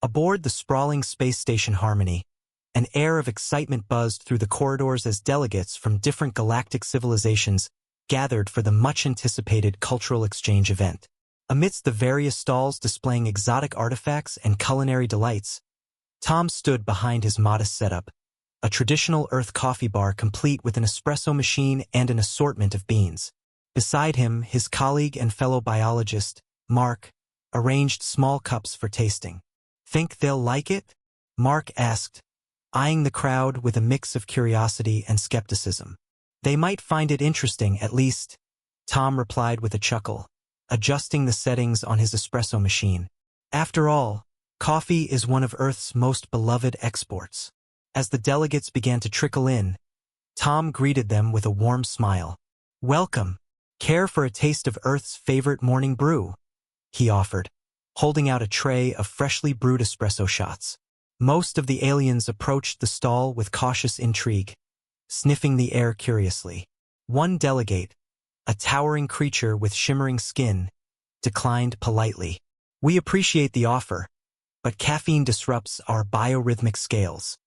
Aboard the sprawling space station Harmony, an air of excitement buzzed through the corridors as delegates from different galactic civilizations gathered for the much-anticipated cultural exchange event. Amidst the various stalls displaying exotic artifacts and culinary delights, Tom stood behind his modest setup, a traditional Earth coffee bar complete with an espresso machine and an assortment of beans. Beside him, his colleague and fellow biologist, Mark, arranged small cups for tasting. "Think they'll like it?" Mark asked, eyeing the crowd with a mix of curiosity and skepticism. "They might find it interesting, at least," Tom replied with a chuckle, adjusting the settings on his espresso machine. After all, coffee is one of Earth's most beloved exports. As the delegates began to trickle in, Tom greeted them with a warm smile. "Welcome. Care for a taste of Earth's favorite morning brew?" he offered, holding out a tray of freshly brewed espresso shots. Most of the aliens approached the stall with cautious intrigue, sniffing the air curiously. One delegate, a towering creature with shimmering skin, declined politely. "We appreciate the offer, but caffeine disrupts our biorhythmic scales."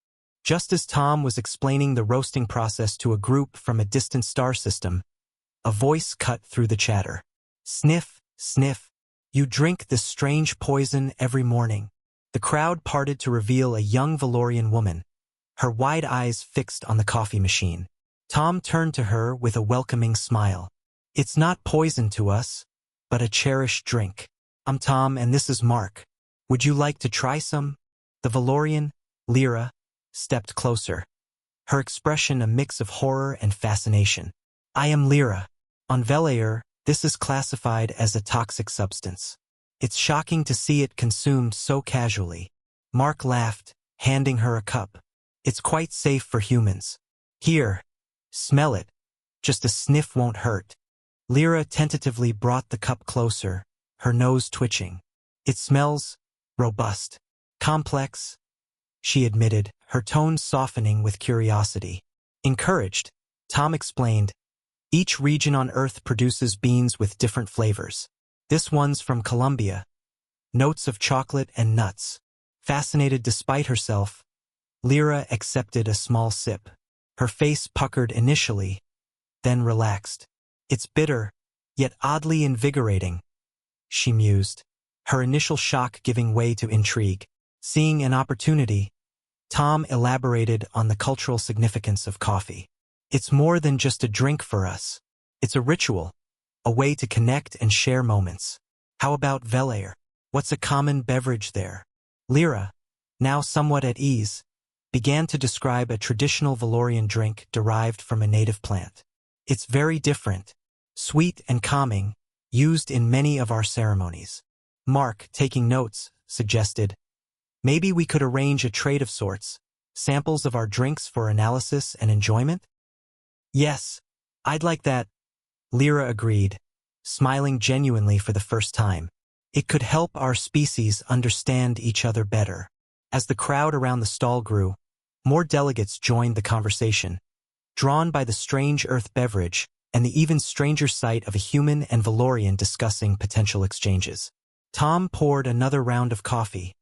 Just as Tom was explaining the roasting process to a group from a distant star system, a voice cut through the chatter. "Sniff, sniff. You drink this strange poison every morning." The crowd parted to reveal a young Valorian woman, her wide eyes fixed on the coffee machine. Tom turned to her with a welcoming smile. "It's not poison to us, but a cherished drink. I'm Tom and this is Mark. Would you like to try some?" The Valorian, Lyra, stepped closer, her expression a mix of horror and fascination. "I am Lyra. On Velair, this is classified as a toxic substance. It's shocking to see it consumed so casually." Mark laughed, handing her a cup. "It's quite safe for humans. Here, smell it. Just a sniff won't hurt." Lyra tentatively brought the cup closer, her nose twitching. "It smells robust, complex," she admitted, her tone softening with curiosity. Encouraged, Tom explained, "Each region on Earth produces beans with different flavors. This one's from Colombia. Notes of chocolate and nuts." Fascinated despite herself, Lyra accepted a small sip. Her face puckered initially, then relaxed. "It's bitter, yet oddly invigorating," she mused, her initial shock giving way to intrigue. Seeing an opportunity, Tom elaborated on the cultural significance of coffee. "It's more than just a drink for us. It's a ritual, a way to connect and share moments." "How about Velair? What's a common beverage there?" Lyra, now somewhat at ease, began to describe a traditional Valorian drink derived from a native plant. "It's very different, sweet and calming, used in many of our ceremonies." Mark, taking notes, suggested, "Maybe we could arrange a trade of sorts, samples of our drinks for analysis and enjoyment?" "Yes, I'd like that," Lyra agreed, smiling genuinely for the first time. "It could help our species understand each other better." As the crowd around the stall grew, more delegates joined the conversation, drawn by the strange Earth beverage and the even stranger sight of a human and Valorian discussing potential exchanges. Tom poured another round of coffee,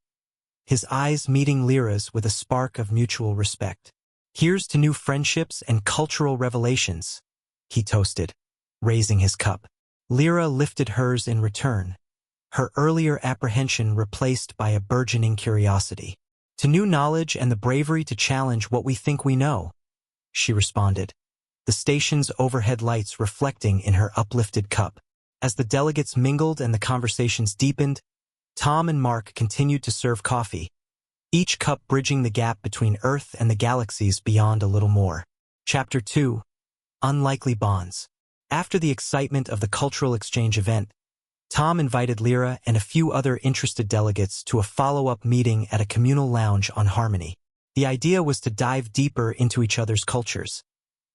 his eyes meeting Lyra's with a spark of mutual respect. "Here's to new friendships and cultural revelations," he toasted, raising his cup. Lyra lifted hers in return, her earlier apprehension replaced by a burgeoning curiosity. "To new knowledge and the bravery to challenge what we think we know," she responded, the station's overhead lights reflecting in her uplifted cup. As the delegates mingled and the conversations deepened, Tom and Mark continued to serve coffee, each cup bridging the gap between Earth and the galaxies beyond a little more. Chapter 2. Unlikely Bonds. After the excitement of the cultural exchange event, Tom invited Lyra and a few other interested delegates to a follow-up meeting at a communal lounge on Harmony. The idea was to dive deeper into each other's cultures,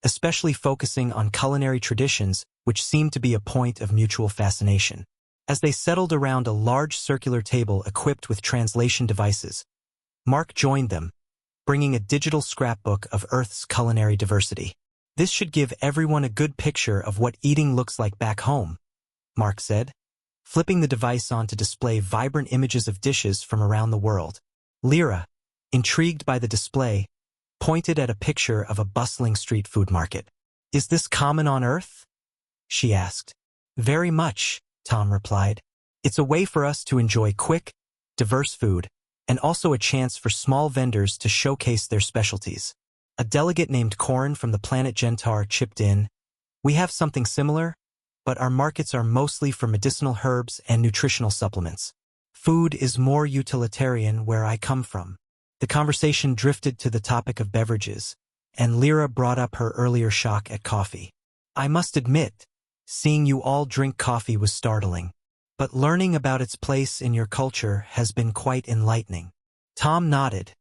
especially focusing on culinary traditions which seemed to be a point of mutual fascination. As they settled around a large circular table equipped with translation devices, Mark joined them, bringing a digital scrapbook of Earth's culinary diversity. "This should give everyone a good picture of what eating looks like back home," Mark said, flipping the device on to display vibrant images of dishes from around the world. Lyra, intrigued by the display, pointed at a picture of a bustling street food market. "Is this common on Earth?" she asked. "Very much," Tom replied. "It's a way for us to enjoy quick, diverse food, and also a chance for small vendors to showcase their specialties." A delegate named Corin from the planet Gentar chipped in. "We have something similar, but our markets are mostly for medicinal herbs and nutritional supplements. Food is more utilitarian where I come from." The conversation drifted to the topic of beverages, and Lyra brought up her earlier shock at coffee. "I must admit, seeing you all drink coffee was startling, but learning about its place in your culture has been quite enlightening." Tom nodded,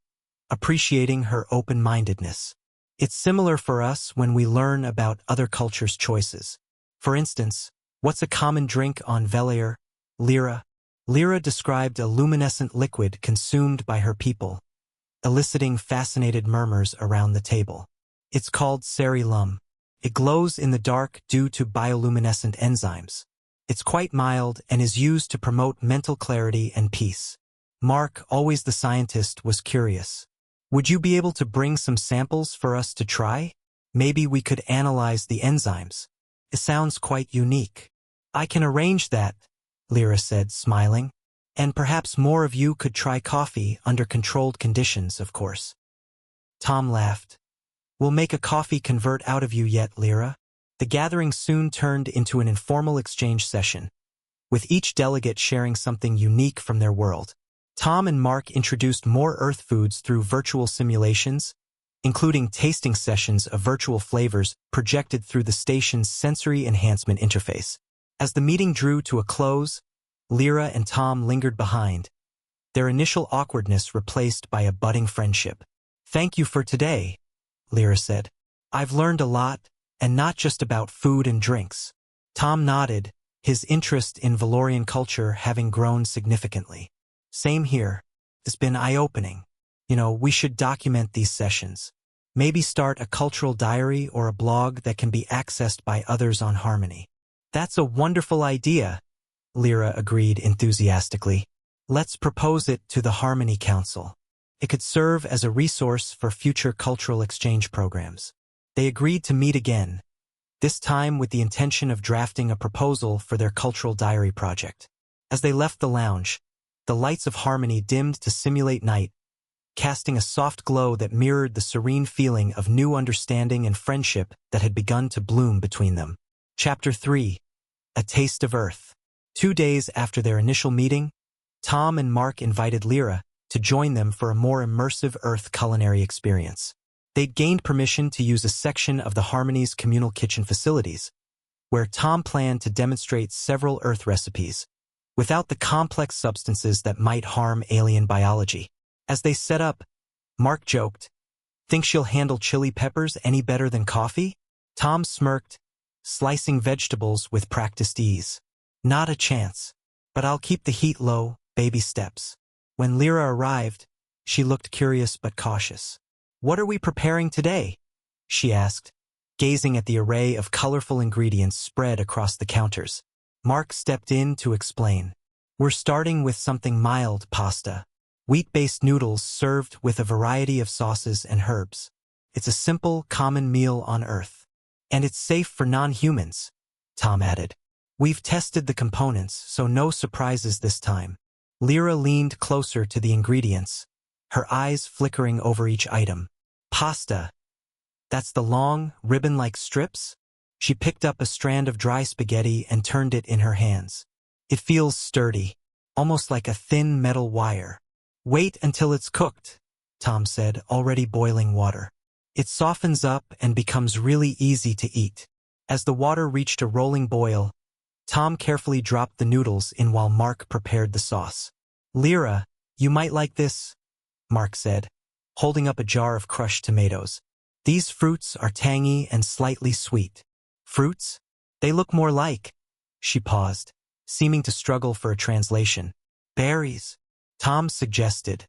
appreciating her open-mindedness. "It's similar for us when we learn about other cultures' choices. For instance, what's a common drink on Velair, Lyra?" Lyra described a luminescent liquid consumed by her people, eliciting fascinated murmurs around the table. "It's called Seri Lum. It glows in the dark due to bioluminescent enzymes. It's quite mild and is used to promote mental clarity and peace." Mark, always the scientist, was curious. "Would you be able to bring some samples for us to try? Maybe we could analyze the enzymes. It sounds quite unique." "I can arrange that," Lyra said, smiling. "And perhaps more of you could try coffee under controlled conditions, of course." Tom laughed. "We'll make a coffee convert out of you yet, Lyra." The gathering soon turned into an informal exchange session, with each delegate sharing something unique from their world. Tom and Mark introduced more Earth foods through virtual simulations, including tasting sessions of virtual flavors projected through the station's sensory enhancement interface. As the meeting drew to a close, Lyra and Tom lingered behind, their initial awkwardness replaced by a budding friendship. "Thank you for today," Lyra said. "I've learned a lot, and not just about food and drinks." Tom nodded, his interest in Valorian culture having grown significantly. "Same here. It's been eye-opening. We should document these sessions. Maybe start a cultural diary or a blog that can be accessed by others on Harmony." "That's a wonderful idea," Lyra agreed enthusiastically. "Let's propose it to the Harmony Council. It could serve as a resource for future cultural exchange programs." They agreed to meet again, this time with the intention of drafting a proposal for their cultural diary project. As they left the lounge, the lights of Harmony dimmed to simulate night, casting a soft glow that mirrored the serene feeling of new understanding and friendship that had begun to bloom between them. Chapter 3. A Taste of Earth. 2 days after their initial meeting, Tom and Mark invited Lyra to join them for a more immersive Earth culinary experience. They'd gained permission to use a section of the Harmony's communal kitchen facilities, where Tom planned to demonstrate several Earth recipes, without the complex substances that might harm alien biology. As they set up, Mark joked, "Think she'll handle chili peppers any better than coffee?" Tom smirked, slicing vegetables with practiced ease. "Not a chance. But I'll keep the heat low, baby steps." When Lyra arrived, she looked curious but cautious. "What are we preparing today?" she asked, gazing at the array of colorful ingredients spread across the counters. Mark stepped in to explain. "We're starting with something mild, pasta. Wheat-based noodles served with a variety of sauces and herbs. It's a simple, common meal on Earth. And it's safe for non-humans," Tom added. "We've tested the components, so no surprises this time." Lyra leaned closer to the ingredients, her eyes flickering over each item. "Pasta. That's the long, ribbon-like strips?" She picked up a strand of dry spaghetti and turned it in her hands. "It feels sturdy, almost like a thin metal wire." "Wait until it's cooked," Tom said, already boiling water. "It softens up and becomes really easy to eat." As the water reached a rolling boil, Tom carefully dropped the noodles in while Mark prepared the sauce. "Lyra, you might like this," Mark said, holding up a jar of crushed tomatoes. "These fruits are tangy and slightly sweet." "Fruits? They look more like—" She paused, seeming to struggle for a translation. "Berries," Tom suggested.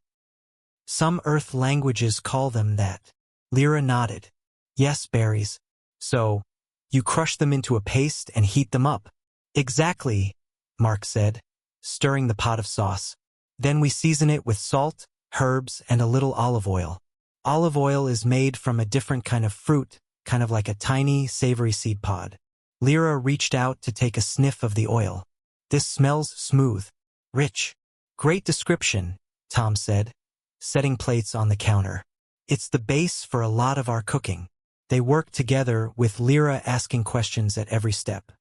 "Some Earth languages call them that." Lyra nodded. "Yes, berries. So, you crush them into a paste and heat them up." "Exactly. Mark said, stirring the pot of sauce. Then we season it with salt, herbs, and a little olive oil. Olive oil is made from a different kind of fruit, kind of like a tiny, savory seed pod. Lyra reached out to take a sniff of the oil. This smells smooth, rich. Great description, Tom said, setting plates on the counter. It's the base for a lot of our cooking. They worked together, with Lyra asking questions at every step.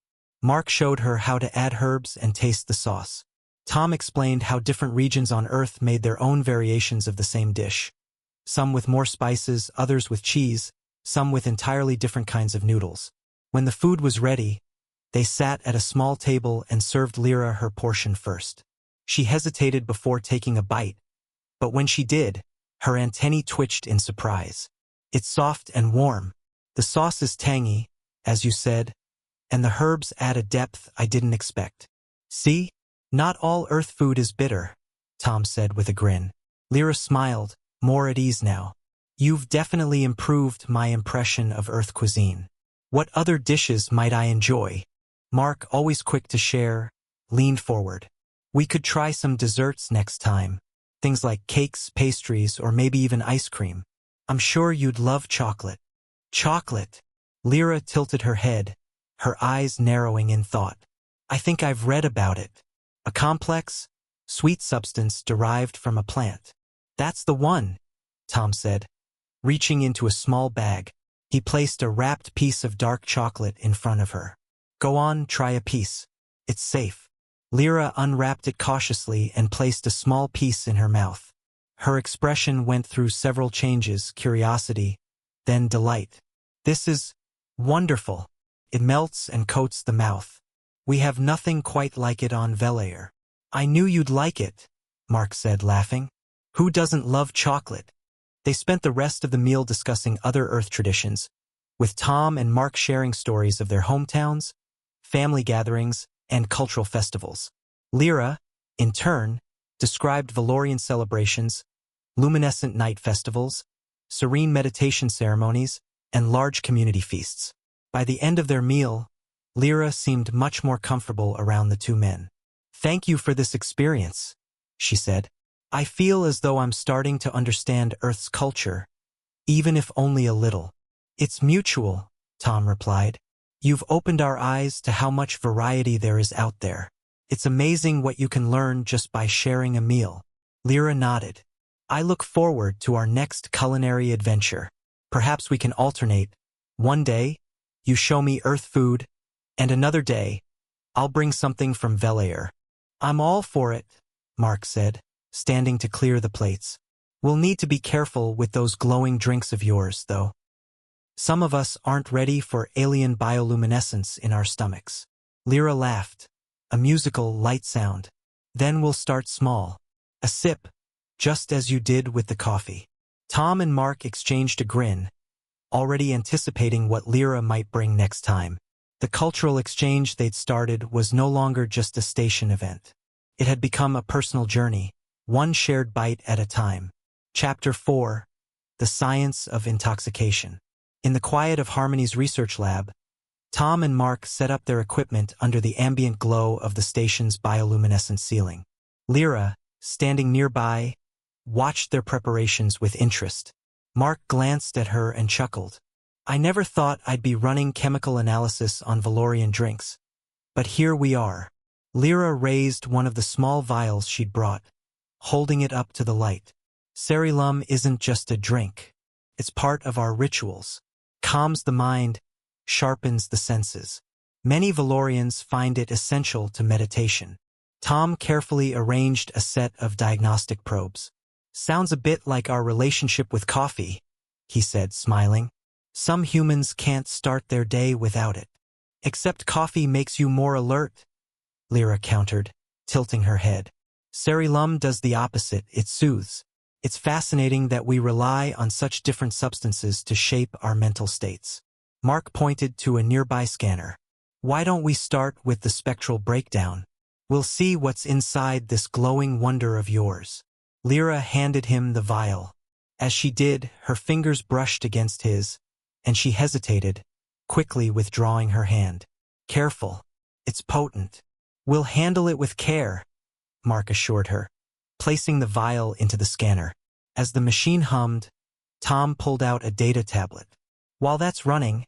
Mark showed her how to add herbs and taste the sauce. Tom explained how different regions on Earth made their own variations of the same dish. Some with more spices, others with cheese, some with entirely different kinds of noodles. When the food was ready, they sat at a small table and served Lyra her portion first. She hesitated before taking a bite, but when she did, her antennae twitched in surprise. It's soft and warm. The sauce is tangy, as you said, and the herbs add a depth I didn't expect. See? Not all Earth food is bitter, Tom said with a grin. Lyra smiled, more at ease now. You've definitely improved my impression of Earth cuisine. What other dishes might I enjoy? Mark, always quick to share, leaned forward. We could try some desserts next time. Things like cakes, pastries, or maybe even ice cream. I'm sure you'd love chocolate. Chocolate? Lyra tilted her head, her eyes narrowing in thought. I think I've read about it. A complex, sweet substance derived from a plant. That's the one, Tom said. Reaching into a small bag, he placed a wrapped piece of dark chocolate in front of her. Go on, try a piece. It's safe. Lyra unwrapped it cautiously and placed a small piece in her mouth. Her expression went through several changes, curiosity, then delight. This is wonderful. It melts and coats the mouth. We have nothing quite like it on Velair. I knew you'd like it, Mark said, laughing. Who doesn't love chocolate? They spent the rest of the meal discussing other Earth traditions, with Tom and Mark sharing stories of their hometowns, family gatherings, and cultural festivals. Lyra, in turn, described Valorian celebrations, luminescent night festivals, serene meditation ceremonies, and large community feasts. By the end of their meal, Lyra seemed much more comfortable around the two men. Thank you for this experience, she said. I feel as though I'm starting to understand Earth's culture, even if only a little. It's mutual, Tom replied. You've opened our eyes to how much variety there is out there. It's amazing what you can learn just by sharing a meal. Lyra nodded. I look forward to our next culinary adventure. Perhaps we can alternate. One day, you show me Earth food, and another day, I'll bring something from Velair. I'm all for it, Mark said, standing to clear the plates. We'll need to be careful with those glowing drinks of yours, though. Some of us aren't ready for alien bioluminescence in our stomachs. Lyra laughed, a musical, light sound. Then we'll start small. A sip, just as you did with the coffee. Tom and Mark exchanged a grin, already anticipating what Lyra might bring next time. The cultural exchange they'd started was no longer just a station event. It had become a personal journey, one shared bite at a time. Chapter 4: The Science of Intoxication. In the quiet of Harmony's research lab, Tom and Mark set up their equipment under the ambient glow of the station's bioluminescent ceiling. Lyra, standing nearby, watched their preparations with interest. Mark glanced at her and chuckled. I never thought I'd be running chemical analysis on Valorian drinks. But here we are. Lyra raised one of the small vials she'd brought, holding it up to the light. Cerilum isn't just a drink. It's part of our rituals. Calms the mind, sharpens the senses. Many Valorians find it essential to meditation. Tom carefully arranged a set of diagnostic probes. Sounds a bit like our relationship with coffee, he said, smiling. Some humans can't start their day without it. Except coffee makes you more alert, Lyra countered, tilting her head. Cerilum does the opposite, it soothes. It's fascinating that we rely on such different substances to shape our mental states. Mark pointed to a nearby scanner. Why don't we start with the spectral breakdown? We'll see what's inside this glowing wonder of yours. Lyra handed him the vial. As she did, her fingers brushed against his, and she hesitated, quickly withdrawing her hand. Careful. It's potent. We'll handle it with care, Mark assured her, placing the vial into the scanner. As the machine hummed, Tom pulled out a data tablet. While that's running,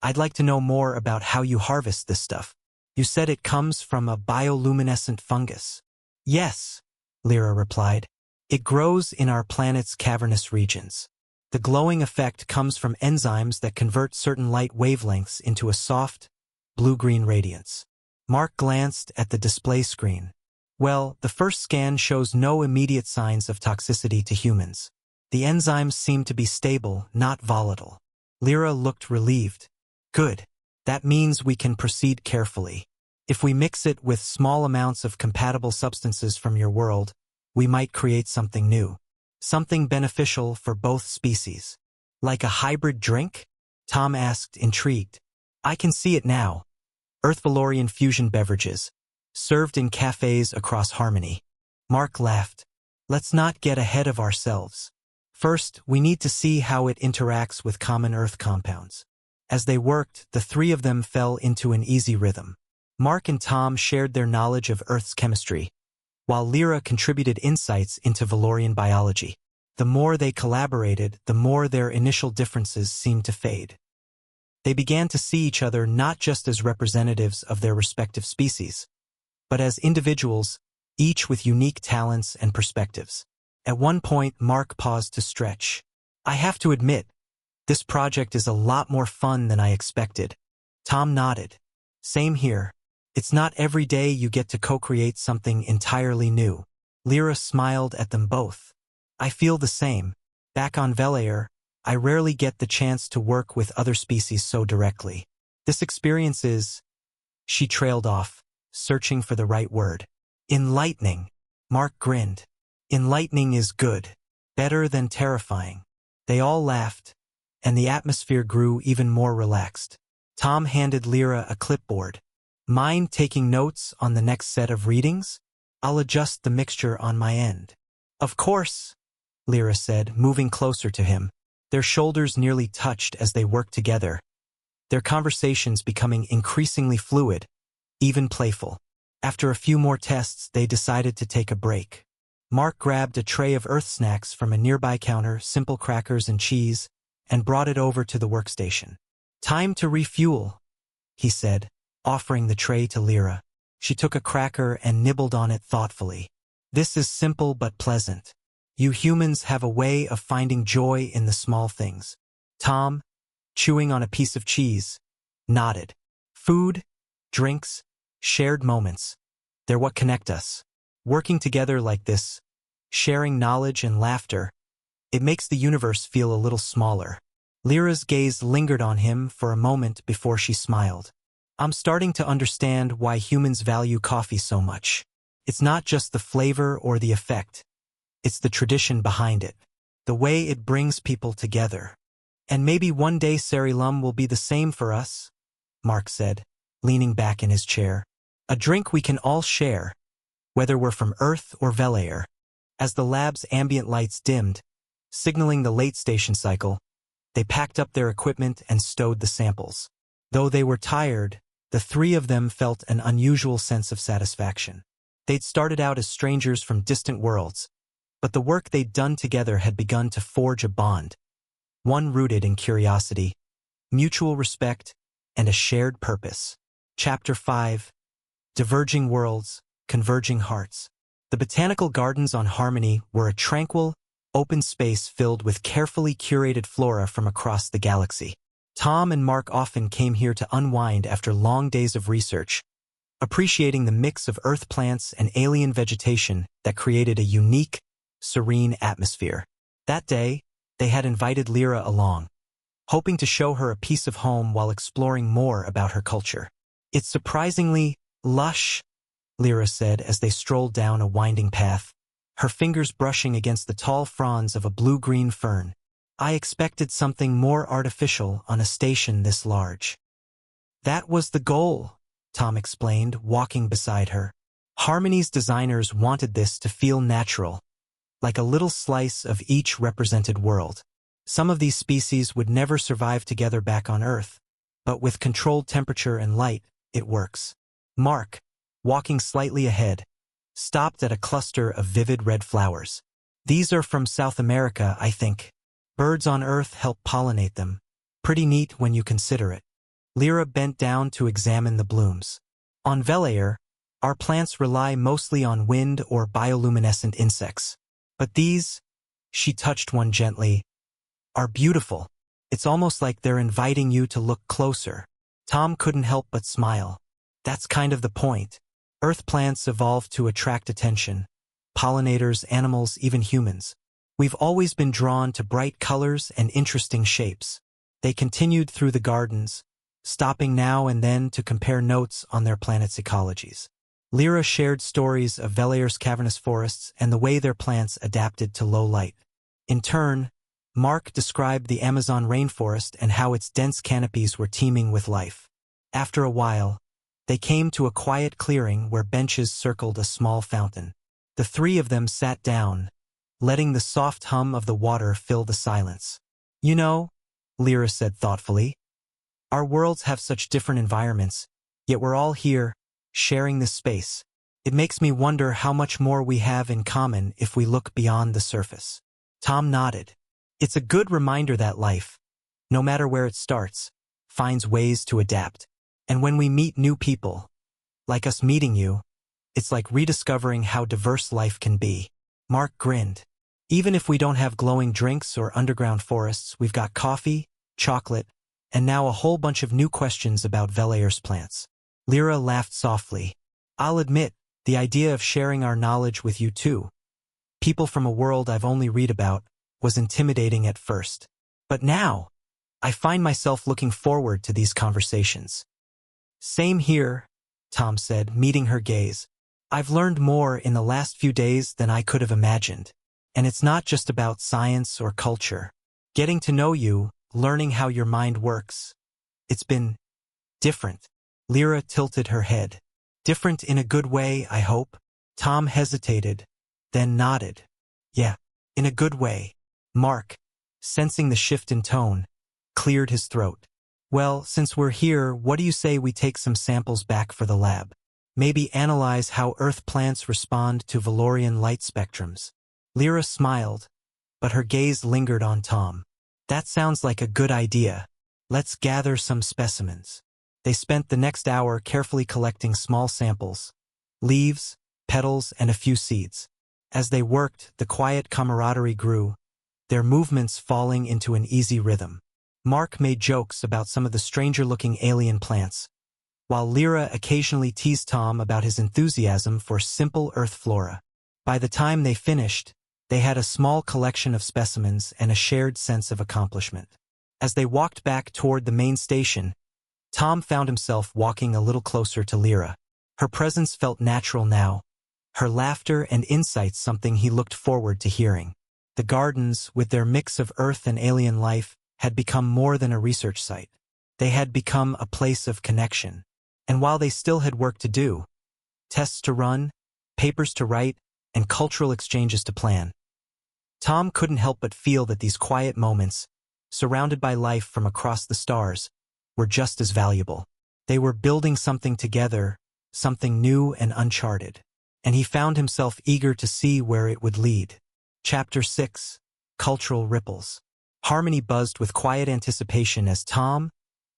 I'd like to know more about how you harvest this stuff. You said it comes from a bioluminescent fungus. Yes, Lyra replied. It grows in our planet's cavernous regions. The glowing effect comes from enzymes that convert certain light wavelengths into a soft, blue-green radiance. Mark glanced at the display screen. Well, the first scan shows no immediate signs of toxicity to humans. The enzymes seem to be stable, not volatile. Lyra looked relieved. Good. That means we can proceed carefully. If we mix it with small amounts of compatible substances from your world, we might create something new. Something beneficial for both species. Like a hybrid drink? Tom asked, intrigued. I can see it now. Earth-Valorian fusion beverages, served in cafes across Harmony. Mark laughed. Let's not get ahead of ourselves. First, we need to see how it interacts with common Earth compounds. As they worked, the three of them fell into an easy rhythm. Mark and Tom shared their knowledge of Earth's chemistry, while Lyra contributed insights into Valorian biology. The more they collaborated, the more their initial differences seemed to fade. They began to see each other not just as representatives of their respective species, but as individuals, each with unique talents and perspectives. At one point, Mark paused to stretch. I have to admit, this project is a lot more fun than I expected. Tom nodded. Same here. It's not every day you get to co-create something entirely new. Lyra smiled at them both. I feel the same. Back on Velair, I rarely get the chance to work with other species so directly. This experience is... She trailed off, searching for the right word. Enlightening. Mark grinned. Enlightening is good. Better than terrifying. They all laughed, and the atmosphere grew even more relaxed. Tom handed Lyra a clipboard. Mind taking notes on the next set of readings? I'll adjust the mixture on my end. Of course, Lyra said, moving closer to him. Their shoulders nearly touched as they worked together, their conversations becoming increasingly fluid, even playful. After a few more tests, they decided to take a break. Mark grabbed a tray of Earth snacks from a nearby counter, simple crackers and cheese, and brought it over to the workstation. Time to refuel, he said, offering the tray to Lyra. She took a cracker and nibbled on it thoughtfully. This is simple but pleasant. You humans have a way of finding joy in the small things. Tom, chewing on a piece of cheese, nodded. Food, drinks, shared moments. They're what connect us. Working together like this, sharing knowledge and laughter, it makes the universe feel a little smaller. Lyra's gaze lingered on him for a moment before she smiled. I'm starting to understand why humans value coffee so much. It's not just the flavor or the effect. It's the tradition behind it. The way it brings people together. And maybe one day Cerilum will be the same for us, Mark said, leaning back in his chair. A drink we can all share, whether we're from Earth or Velair. As the lab's ambient lights dimmed, signaling the late station cycle, they packed up their equipment and stowed the samples. Though they were tired, the three of them felt an unusual sense of satisfaction. They'd started out as strangers from distant worlds, but the work they'd done together had begun to forge a bond, one rooted in curiosity, mutual respect, and a shared purpose. Chapter 5. Diverging Worlds, Converging Hearts. The botanical gardens on Harmony were a tranquil, open space filled with carefully curated flora from across the galaxy. Tom and Mark often came here to unwind after long days of research, appreciating the mix of Earth plants and alien vegetation that created a unique, serene atmosphere. That day, they had invited Lyra along, hoping to show her a piece of home while exploring more about her culture. It's surprisingly lush, Lyra said as they strolled down a winding path, her fingers brushing against the tall fronds of a blue-green fern. I expected something more artificial on a station this large. That was the goal, Tom explained, walking beside her. Harmony's designers wanted this to feel natural, like a little slice of each represented world. Some of these species would never survive together back on Earth, but with controlled temperature and light, it works. Mark, walking slightly ahead, stopped at a cluster of vivid red flowers. These are from South America, I think. Birds on Earth help pollinate them. Pretty neat when you consider it. Lyra bent down to examine the blooms. On Velair, our plants rely mostly on wind or bioluminescent insects. But these, she touched one gently, are beautiful. It's almost like they're inviting you to look closer. Tom couldn't help but smile. That's kind of the point. Earth plants evolved to attract attention. Pollinators, animals, even humans. We've always been drawn to bright colors and interesting shapes. They continued through the gardens, stopping now and then to compare notes on their planet's ecologies. Lyra shared stories of Velair's cavernous forests and the way their plants adapted to low light. In turn, Mark described the Amazon rainforest and how its dense canopies were teeming with life. After a while, they came to a quiet clearing where benches circled a small fountain. The three of them sat down, letting the soft hum of the water fill the silence. You know, Lyra said thoughtfully, our worlds have such different environments, yet we're all here, sharing this space. It makes me wonder how much more we have in common if we look beyond the surface. Tom nodded. It's a good reminder that life, no matter where it starts, finds ways to adapt. And when we meet new people, like us meeting you, it's like rediscovering how diverse life can be. Mark grinned. Even if we don't have glowing drinks or underground forests, we've got coffee, chocolate, and now a whole bunch of new questions about Velair's plants. Lyra laughed softly. I'll admit, the idea of sharing our knowledge with you too, people from a world I've only read about, was intimidating at first. But now, I find myself looking forward to these conversations. Same here, Tom said, meeting her gaze. I've learned more in the last few days than I could have imagined. And it's not just about science or culture. Getting to know you, learning how your mind works. It's been different. Lyra tilted her head. Different in a good way, I hope. Tom hesitated, then nodded. Yeah, in a good way. Mark, sensing the shift in tone, cleared his throat. Well, since we're here, what do you say we take some samples back for the lab? Maybe analyze how Earth plants respond to Valorian light spectrums. Lyra smiled, but her gaze lingered on Tom. That sounds like a good idea. Let's gather some specimens. They spent the next hour carefully collecting small samples, leaves, petals, and a few seeds. As they worked, the quiet camaraderie grew, their movements falling into an easy rhythm. Mark made jokes about some of the stranger-looking alien plants, while Lyra occasionally teased Tom about his enthusiasm for simple Earth flora. By the time they finished, they had a small collection of specimens and a shared sense of accomplishment. As they walked back toward the main station, Tom found himself walking a little closer to Lyra. Her presence felt natural now, her laughter and insights something he looked forward to hearing. The gardens, with their mix of Earth and alien life, had become more than a research site. They had become a place of connection. And while they still had work to do, tests to run, papers to write, and cultural exchanges to plan, Tom couldn't help but feel that these quiet moments, surrounded by life from across the stars, were just as valuable. They were building something together, something new and uncharted. And he found himself eager to see where it would lead. Chapter 6. Cultural Ripples. Harmony buzzed with quiet anticipation as Tom,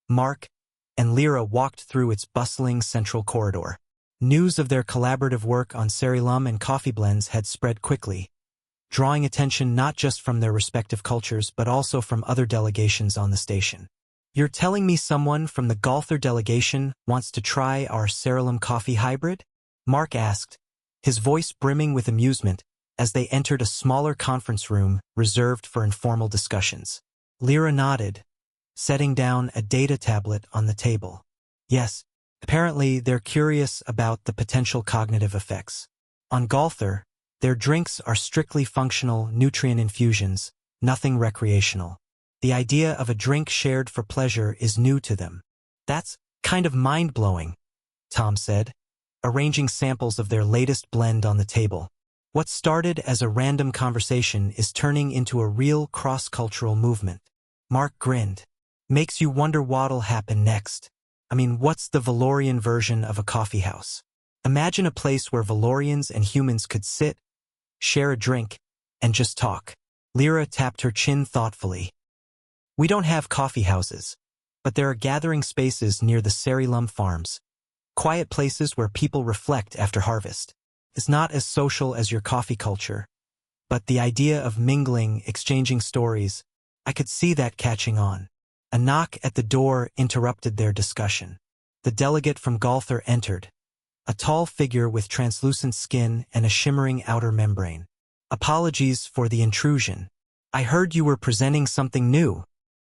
Mark, and Lyra walked through its bustling central corridor. News of their collaborative work on cerealum and coffee blends had spread quickly, drawing attention not just from their respective cultures but also from other delegations on the station. You're telling me someone from the Galther delegation wants to try our cerealum coffee hybrid? Mark asked, his voice brimming with amusement as they entered a smaller conference room reserved for informal discussions. Lyra nodded, setting down a data tablet on the table. Yes, apparently they're curious about the potential cognitive effects. On Galther, their drinks are strictly functional nutrient infusions, nothing recreational. The idea of a drink shared for pleasure is new to them. That's kind of mind-blowing, Tom said, arranging samples of their latest blend on the table. What started as a random conversation is turning into a real cross-cultural movement. Mark grinned. Makes you wonder what'll happen next. I mean, what's the Valorian version of a coffee house? Imagine a place where Valorians and humans could sit, share a drink, and just talk. Lyra tapped her chin thoughtfully. We don't have coffee houses, but there are gathering spaces near the Cerilum farms. Quiet places where people reflect after harvest. It's not as social as your coffee culture, but the idea of mingling, exchanging stories, I could see that catching on. A knock at the door interrupted their discussion. The delegate from Galther entered, a tall figure with translucent skin and a shimmering outer membrane. Apologies for the intrusion. I heard you were presenting something new.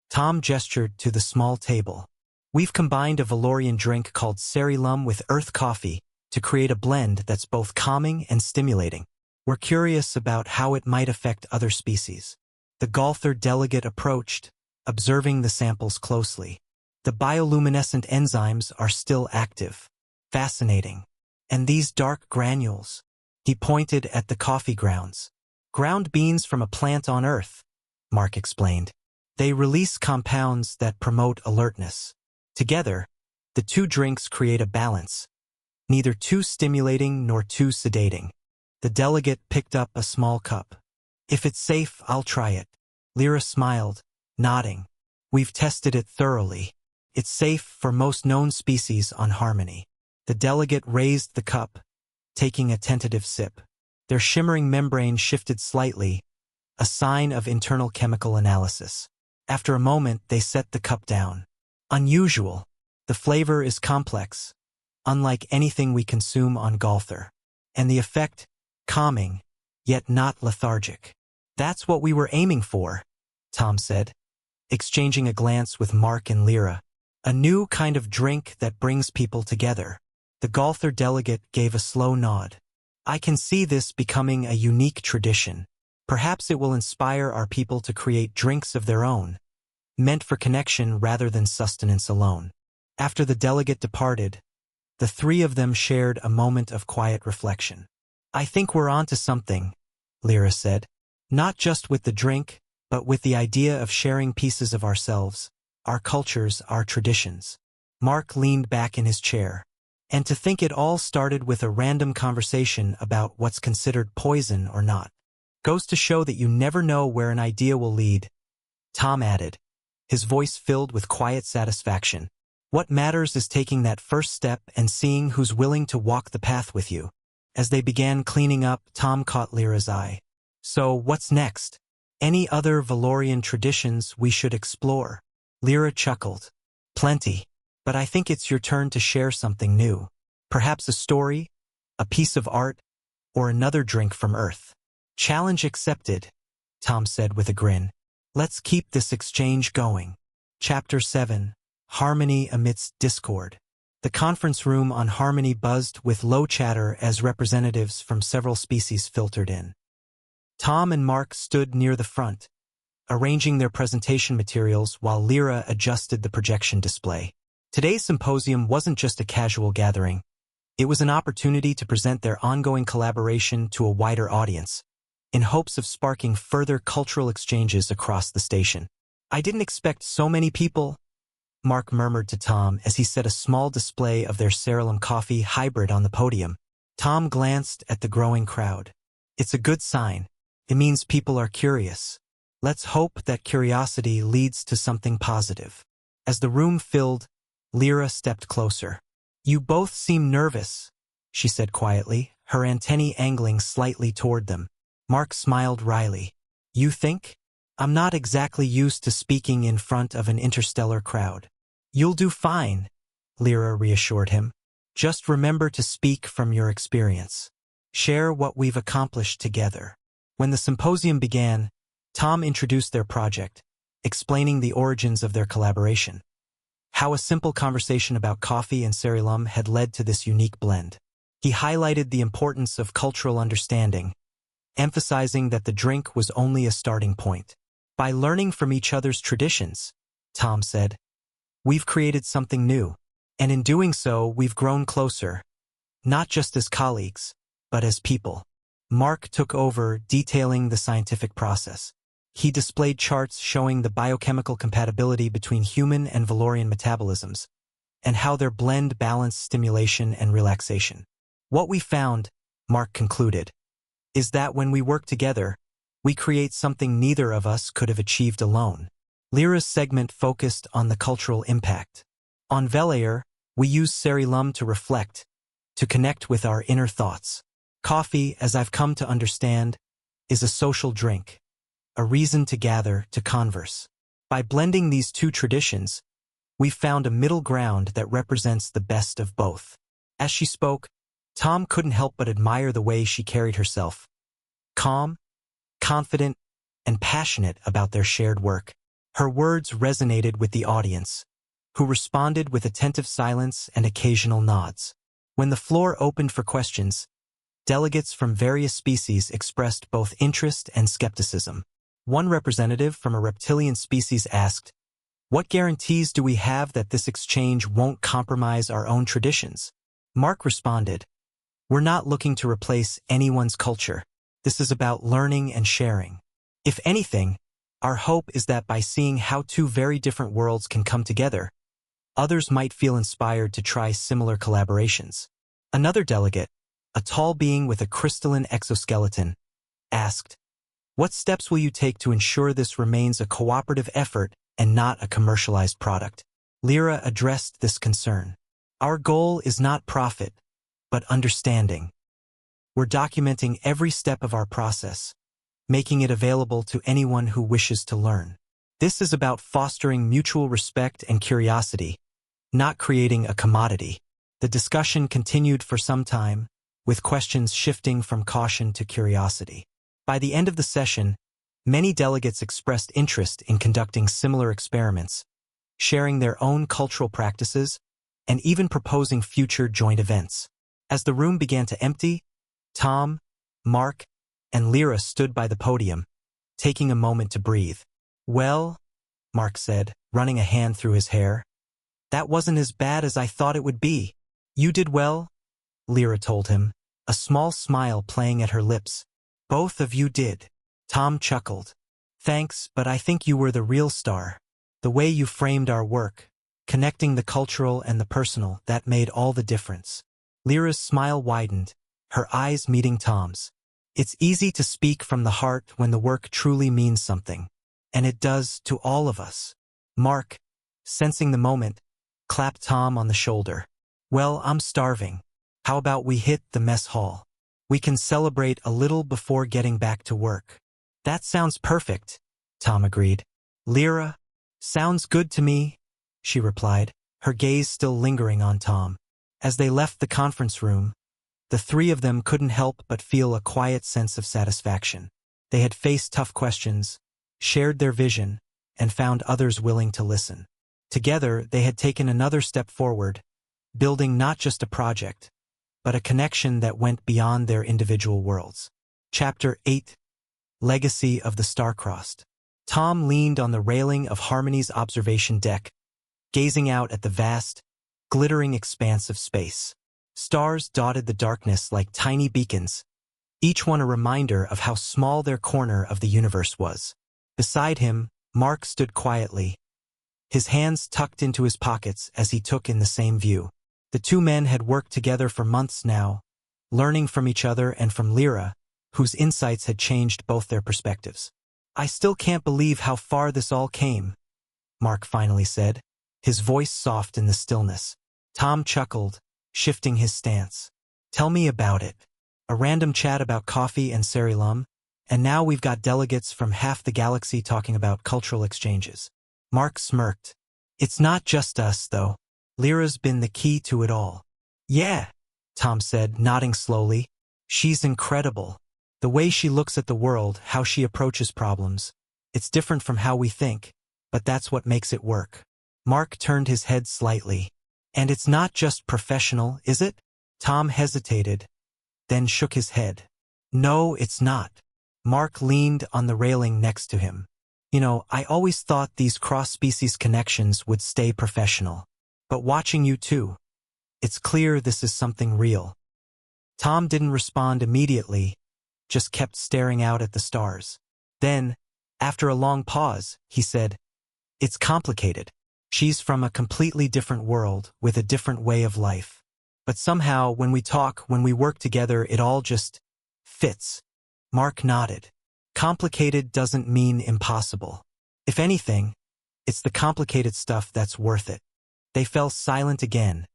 Tom gestured to the small table. We've combined a Valorian drink called Cerilum with earth coffee to create a blend that's both calming and stimulating. We're curious about how it might affect other species. The Galther delegate approached, observing the samples closely. The bioluminescent enzymes are still active. Fascinating. And these dark granules. He pointed at the coffee grounds. Ground beans from a plant on Earth, Mark explained. They release compounds that promote alertness. Together, the two drinks create a balance, neither too stimulating nor too sedating. The delegate picked up a small cup. If it's safe, I'll try it. Lyra smiled, nodding. We've tested it thoroughly. It's safe for most known species on Harmony. The delegate raised the cup, taking a tentative sip. Their shimmering membrane shifted slightly, a sign of internal chemical analysis. After a moment, they set the cup down. Unusual. The flavor is complex, unlike anything we consume on Galther. And the effect, calming, yet not lethargic. That's what we were aiming for, Tom said, exchanging a glance with Mark and Lyra. A new kind of drink that brings people together. The Galther delegate gave a slow nod. I can see this becoming a unique tradition. Perhaps it will inspire our people to create drinks of their own, meant for connection rather than sustenance alone. After the delegate departed, the three of them shared a moment of quiet reflection. I think we're onto something, Lyra said. Not just with the drink, but with the idea of sharing pieces of ourselves, our cultures, our traditions. Mark leaned back in his chair. And to think it all started with a random conversation about what's considered poison or not. Goes to show that you never know where an idea will lead, Tom added, his voice filled with quiet satisfaction. What matters is taking that first step and seeing who's willing to walk the path with you. As they began cleaning up, Tom caught Lyra's eye. So, what's next? Any other Valorian traditions we should explore? Lyra chuckled. Plenty. But I think it's your turn to share something new. Perhaps a story, a piece of art, or another drink from Earth. Challenge accepted, Tom said with a grin. Let's keep this exchange going. Chapter 7. Harmony amidst discord. The conference room on Harmony buzzed with low chatter as representatives from several species filtered in. Tom and Mark stood near the front, arranging their presentation materials while Lyra adjusted the projection display. Today's symposium wasn't just a casual gathering. It was an opportunity to present their ongoing collaboration to a wider audience, in hopes of sparking further cultural exchanges across the station. I didn't expect so many people, Mark murmured to Tom as he set a small display of their Cerilum coffee hybrid on the podium. Tom glanced at the growing crowd. It's a good sign. It means people are curious. Let's hope that curiosity leads to something positive. As the room filled, Lyra stepped closer. You both seem nervous, she said quietly, her antennae angling slightly toward them. Mark smiled wryly. You think? I'm not exactly used to speaking in front of an interstellar crowd. You'll do fine, Lyra reassured him. Just remember to speak from your experience. Share what we've accomplished together. When the symposium began, Tom introduced their project, explaining the origins of their collaboration. How a simple conversation about coffee and Cerilum had led to this unique blend. He highlighted the importance of cultural understanding, emphasizing that the drink was only a starting point. By learning from each other's traditions, Tom said, we've created something new, and in doing so, we've grown closer, not just as colleagues, but as people. Mark took over, detailing the scientific process. He displayed charts showing the biochemical compatibility between human and Valorian metabolisms, and how their blend balanced stimulation and relaxation. What we found, Mark concluded, is that when we work together, we create something neither of us could have achieved alone. Lyra's segment focused on the cultural impact. On Velair, we use Cerilum to reflect, to connect with our inner thoughts. Coffee, as I've come to understand, is a social drink, a reason to gather, to converse. By blending these two traditions, we've found a middle ground that represents the best of both. As she spoke, Tom couldn't help but admire the way she carried herself. Calm, confident, and passionate about their shared work. Her words resonated with the audience, who responded with attentive silence and occasional nods. When the floor opened for questions, delegates from various species expressed both interest and skepticism. One representative from a reptilian species asked, "What guarantees do we have that this exchange won't compromise our own traditions?" Mark responded, "We're not looking to replace anyone's culture. This is about learning and sharing. If anything, our hope is that by seeing how two very different worlds can come together, others might feel inspired to try similar collaborations." Another delegate, a tall being with a crystalline exoskeleton, asked, "What steps will you take to ensure this remains a cooperative effort and not a commercialized product?" Lyra addressed this concern. "Our goal is not profit, but understanding. We're documenting every step of our process, making it available to anyone who wishes to learn. This is about fostering mutual respect and curiosity, not creating a commodity." The discussion continued for some time, with questions shifting from caution to curiosity. By the end of the session, many delegates expressed interest in conducting similar experiments, sharing their own cultural practices, and even proposing future joint events. As the room began to empty, Tom, Mark, and Lyra stood by the podium, taking a moment to breathe. "Well," Mark said, running a hand through his hair, "that wasn't as bad as I thought it would be." "You did well," Lyra told him, a small smile playing at her lips. "Both of you did." Tom chuckled. "Thanks, but I think you were the real star. The way you framed our work, connecting the cultural and the personal, that made all the difference." Lyra's smile widened, her eyes meeting Tom's. "It's easy to speak from the heart when the work truly means something, and it does to all of us." Mark, sensing the moment, clapped Tom on the shoulder. "Well, I'm starving. How about we hit the mess hall? We can celebrate a little before getting back to work." "That sounds perfect," Tom agreed. "Lyra, sounds good to me," she replied, her gaze still lingering on Tom. As they left the conference room, the three of them couldn't help but feel a quiet sense of satisfaction. They had faced tough questions, shared their vision, and found others willing to listen. Together, they had taken another step forward, building not just a project, but a connection that went beyond their individual worlds. Chapter 8: Legacy of the Star-Crossed. Tom leaned on the railing of Harmony's observation deck, gazing out at the vast, glittering expanse of space. Stars dotted the darkness like tiny beacons, each one a reminder of how small their corner of the universe was. Beside him, Mark stood quietly, his hands tucked into his pockets as he took in the same view. The two men had worked together for months now, learning from each other and from Lyra, whose insights had changed both their perspectives. "I still can't believe how far this all came," Mark finally said, his voice soft in the stillness. Tom chuckled, shifting his stance. "Tell me about it. A random chat about coffee and Cerilum, and now we've got delegates from half the galaxy talking about cultural exchanges." Mark smirked. "It's not just us, though. Lyra's been the key to it all." "Yeah," Tom said, nodding slowly. "She's incredible. The way she looks at the world, how she approaches problems. It's different from how we think, but that's what makes it work." Mark turned his head slightly. "And it's not just professional, is it?" Tom hesitated, then shook his head. "No, it's not." Mark leaned on the railing next to him. "You know, I always thought these cross-species connections would stay professional. But watching you two, it's clear this is something real." Tom didn't respond immediately, just kept staring out at the stars. Then, after a long pause, he said, "It's complicated. She's from a completely different world with a different way of life. But somehow, when we talk, when we work together, it all just fits. Mark nodded. Complicated doesn't mean impossible. If anything, it's the complicated stuff that's worth it. They fell silent again,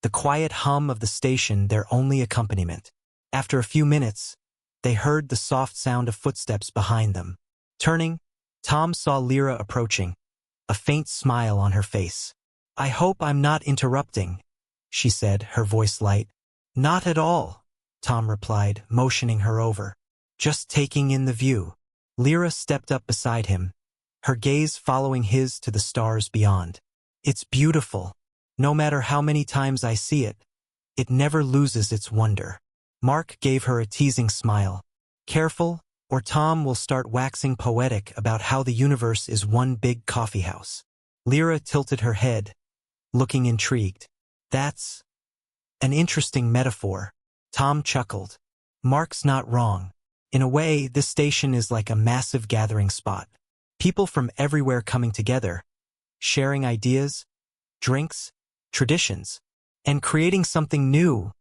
the quiet hum of the station their only accompaniment. After a few minutes, they heard the soft sound of footsteps behind them. Turning, Tom saw Lyra approaching, a faint smile on her face. "I hope I'm not interrupting," she said, her voice light. "Not at all," Tom replied, motioning her over. "Just taking in the view." Lyra stepped up beside him, her gaze following his to the stars beyond. "It's beautiful. No matter how many times I see it, it never loses its wonder." Mark gave her a teasing smile. "Careful, or Tom will start waxing poetic about how the universe is one big coffeehouse." Lyra tilted her head, looking intrigued. "That's an interesting metaphor." Tom chuckled. "Mark's not wrong. In a way, this station is like a massive gathering spot. People from everywhere coming together, sharing ideas, drinks, traditions, and creating something new,"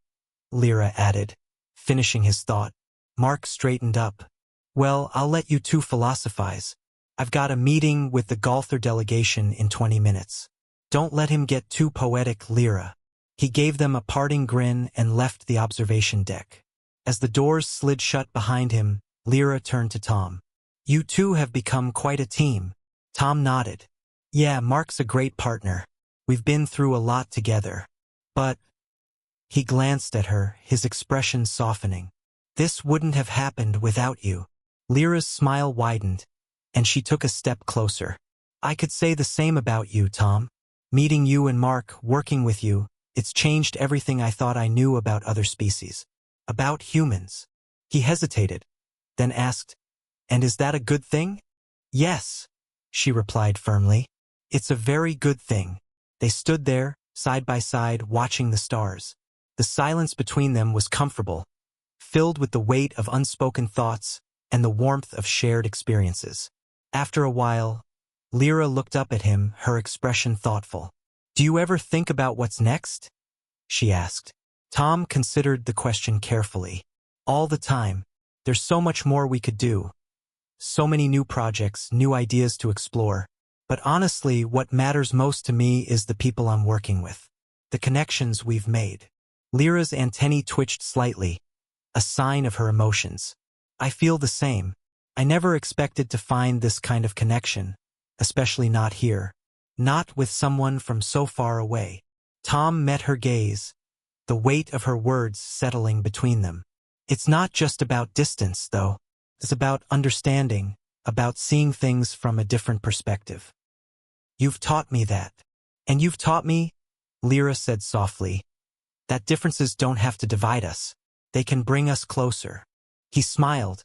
Lyra added, finishing his thought. Mark straightened up. "Well, I'll let you two philosophize. I've got a meeting with the Golther delegation in 20 minutes. Don't let him get too poetic, Lyra." He gave them a parting grin and left the observation deck. As the doors slid shut behind him, Lyra turned to Tom. "You two have become quite a team." Tom nodded. "Yeah, Mark's a great partner. We've been through a lot together. But—" He glanced at her, his expression softening. "This wouldn't have happened without you." Lyra's smile widened, and she took a step closer. "I could say the same about you, Tom. Meeting you and Mark, working with you, it's changed everything I thought I knew about other species. About humans." He hesitated, then asked, "And is that a good thing?" "Yes," she replied firmly. "It's a very good thing." They stood there, side by side, watching the stars. The silence between them was comfortable, filled with the weight of unspoken thoughts and the warmth of shared experiences. After a while, Lyra looked up at him, her expression thoughtful. "Do you ever think about what's next?" she asked. Tom considered the question carefully. "All the time. There's so much more we could do. So many new projects, new ideas to explore. But honestly, what matters most to me is the people I'm working with. The connections we've made." Lyra's antennae twitched slightly, a sign of her emotions. "I feel the same. I never expected to find this kind of connection, especially not here. Not with someone from so far away." Tom met her gaze, the weight of her words settling between them. "It's not just about distance, though. It's about understanding, about seeing things from a different perspective. You've taught me that. And you've taught me," Lyra said softly, "that differences don't have to divide us. They can bring us closer." He smiled,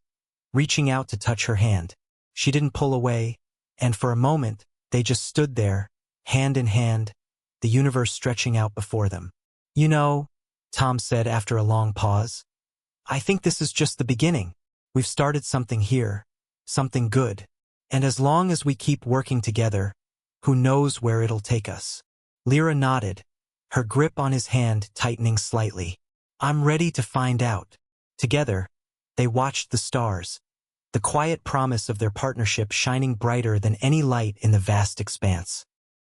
reaching out to touch her hand. She didn't pull away, and for a moment, they just stood there, hand in hand, the universe stretching out before them. "You know," Tom said after a long pause, "I think this is just the beginning. We've started something here, something good. And as long as we keep working together, who knows where it'll take us." Lyra nodded, her grip on his hand tightening slightly. "I'm ready to find out." Together, they watched the stars, the quiet promise of their partnership shining brighter than any light in the vast expanse.